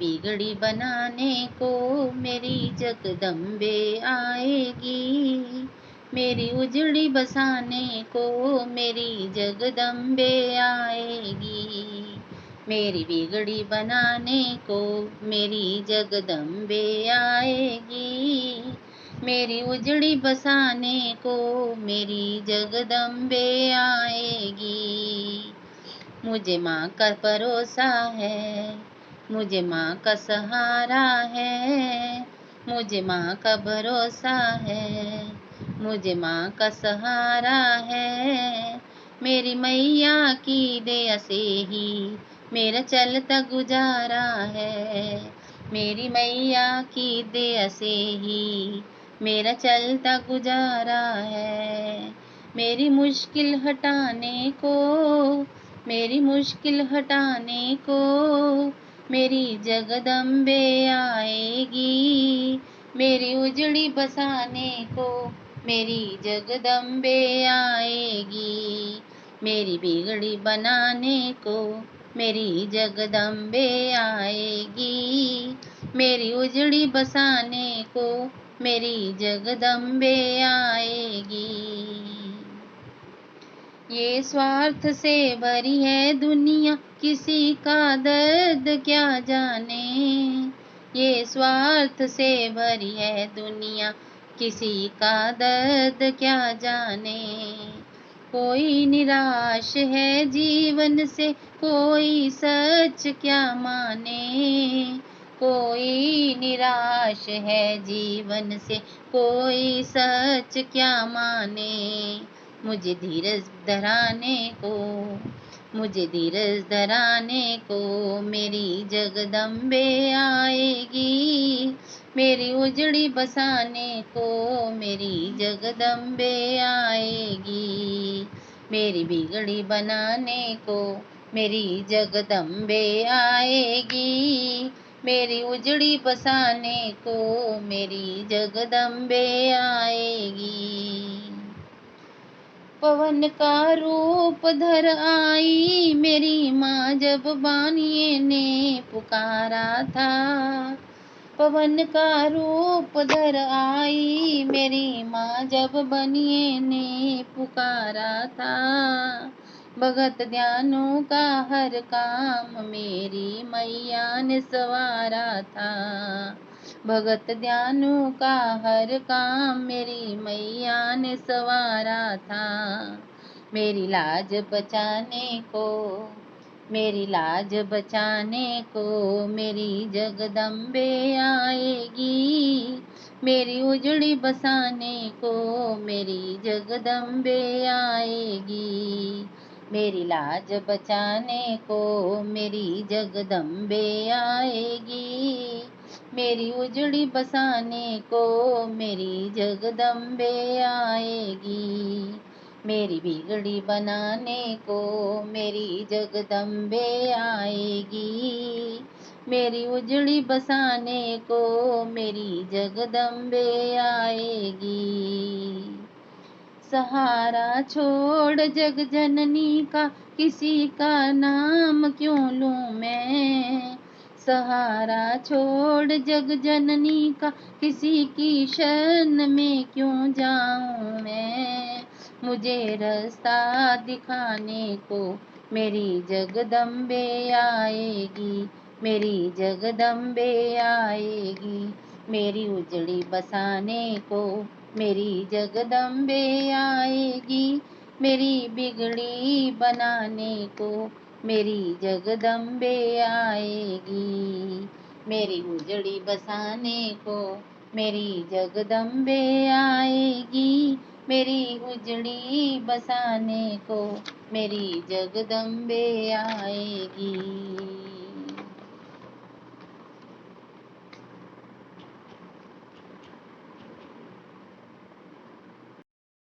बिगड़ी बनाने को मेरी जगदम्बे आएगी। मेरी उजड़ी बसाने को मेरी जगदम्बे आएगी। मेरी बिगड़ी बनाने को मेरी जगदम्बे आएगी। मेरी उजड़ी बसाने को मेरी जगदम्बे आएगी। मुझे माँ का भरोसा है, मुझे माँ का सहारा है। मुझे माँ का भरोसा है, मुझे माँ का सहारा है। मेरी मैया की दया से ही मेरा चलता गुजारा है। मेरी मैया की दया से ही मेरा चलता गुजारा है। मेरी मुश्किल हटाने को, मेरी मुश्किल हटाने को मेरी जगदम्बे आएगी। मेरी उजड़ी बसाने को मेरी जगदम्बे आएगी। मेरी बिगड़ी बनाने को मेरी जगदम्बे आएगी। मेरी उजड़ी बसाने को मेरी जगदम्बे आएगी। ये स्वार्थ से भरी है दुनिया, किसी का दर्द क्या जाने। ये स्वार्थ से भरी है दुनिया, किसी का दर्द क्या जाने। कोई निराश है जीवन से, कोई सच क्या माने। कोई निराश है जीवन से, कोई सच क्या माने। मुझे धीरज धराने को, मुझे धीरज धराने को मेरी जगदम्बे आएगी। मेरी उजड़ी बसाने को मेरी जगदम्बे आएगी। मेरी बिगड़ी बनाने को मेरी जगदम्बे आएगी। मेरी उजड़ी बसाने को मेरी जगदम्बे आएगी। पवन का रूप धर आई मेरी माँ जब बानिए ने पुकारा था। पवन का रूप धर आई मेरी माँ जब बनिए ने पुकारा था। भगत ध्यानों का हर काम मेरी मैया ने सवारा था। भगत ध्यानों का हर काम मेरी मैया ने सवारा था। मेरी लाज बचाने को, मेरी लाज बचाने को मेरी जगदम्बे आएगी। मेरी उजड़ी बसाने को मेरी जगदम्बे आएगी। मेरी लाज बचाने को मेरी जगदम्बे आएगी। मेरी उजड़ी बसाने को मेरी जगदम्बे आएगी। मेरी बिगड़ी बनाने को मेरी जगदम्बे आएगी। मेरी उजड़ी बसाने को मेरी जगदम्बे आएगी। सहारा छोड़ जग जननी का किसी का नाम क्यों लूं मैं। सहारा छोड़ जग जननी का किसी की शरण में क्यों जाऊं मैं। मुझे रास्ता दिखाने को मेरी जगदम्बे आएगी। मेरी जगदम्बे आएगी। मेरी उजड़ी बसाने को मेरी जगदम्बे आएगी। मेरी बिगड़ी बनाने को मेरी जगदम्बे आएगी। मेरी उजड़ी बसाने को मेरी जगदम्बे आएगी। मेरी उजड़ी बसाने को मेरी जगदम्बे आएगी।